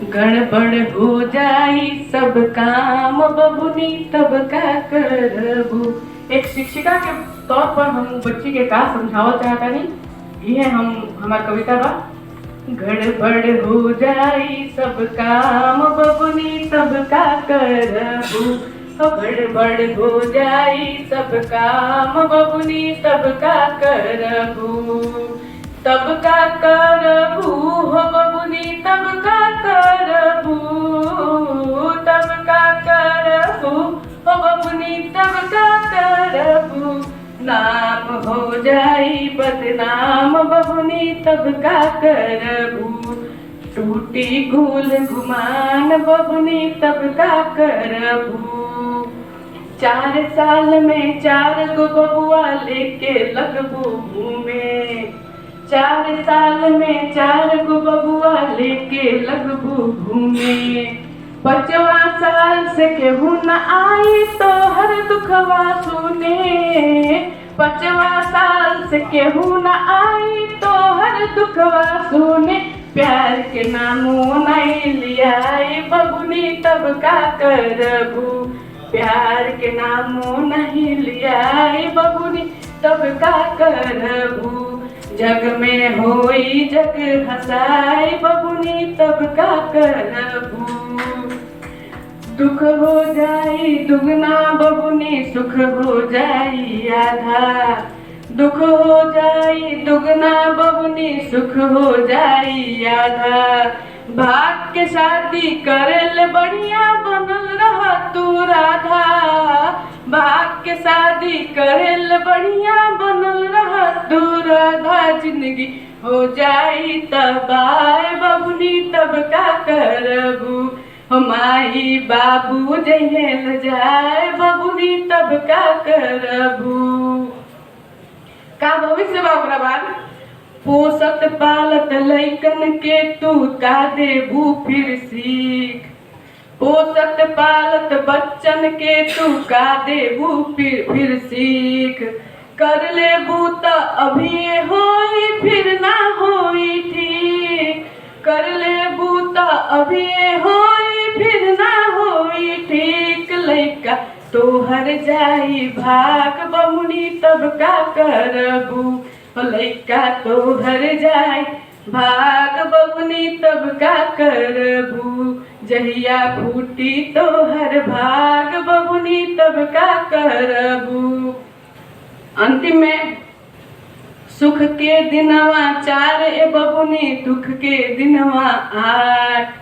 गड़बड़ हो जाई सब काम बबुनी तब का करबू। एक शिक्षिका के तौर पर हम बच्ची के का समझावल चाहता नहीं, ये हम हमार कविता बा। गड़बड़ हो जाई सब काम बबुनी तब का करबू। गड़बड़ हो जाई सब काम बबुनी तब का करबू। तब का करबू हो बबुनी तब का करबू। तब का करबू हो बबुनी तब का करबू। नाम हो जाई बदनाम बबुनी तब का करबू। टूटी गुल गुमान बबुनी तब का करबू। 4 साल में 4 गो बबुआ लेके लगबू घूमे। 4 साल में 4 गो बबुआ लेके लगबू घूमे। 5वां साल से केहू न आई तो हर दुखवा सुने। 5वां साल से केहू न आई तो हर दुखवा सुने। प्यार के नामो नहीं लियाई बबुनी तब का करबू। प्यार के नामो नहीं लियाई बबुनी तब का करबू। जग में होई जग हंसाई बबुनी तब का करबू। दुख हो जाई दुगना बबुनी सुख हो जाई आधा। दुख हो जाई दुगना बबुनी सुख हो जाई आधा। भाग के शादी करेल बढ़िया बनल रह तू राधा। भाग के शादी करेल बढ़िया बनल रह तू राधा। जिंदगी हो जाई तबाह बबुनी तब का करबू। हमारी बाबू जहेल जाए बबुनी तब का करबू। का भविष्य बा ओकरा बाद। पोसत पालत लइकन के तू का देबू फिर सीख। पोसत पालत बच्चन के तू का देबू फिर सीख। कर लेबू त अभी होई फिर ना होई ठीक। कर लेबू त अभी होई फिर ना होई ठीक। लइका तोहर जाई भाग बबुनी तब का करबू। लइका तोहर जाई भाग बबुनी तब का करबू। जहिया फूटी तोहर भाग बबुनी तब का करबू। अंतिम में सुख के दिनवा 4 ए बबुनी दुख के दिनवा 8।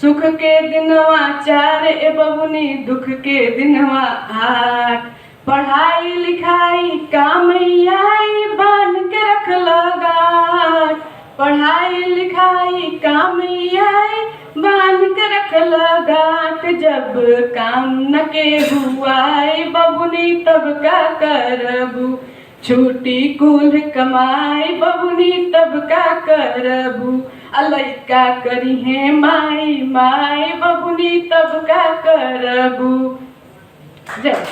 सुख के दिनवा 4 ए बबुनी दुख के दिनवा 8। पढ़ाई लिखाई काम आई बांध के रख लगाट। पढ़ाई लिखाई काम आई बांध के रख लगाट। जब काम न के हुआई बबुनी तब का करबू। छूटी कुल कमाई बबुनी तब का करबू। लइका करी है माई माई बबुनी तब का करबू। जय।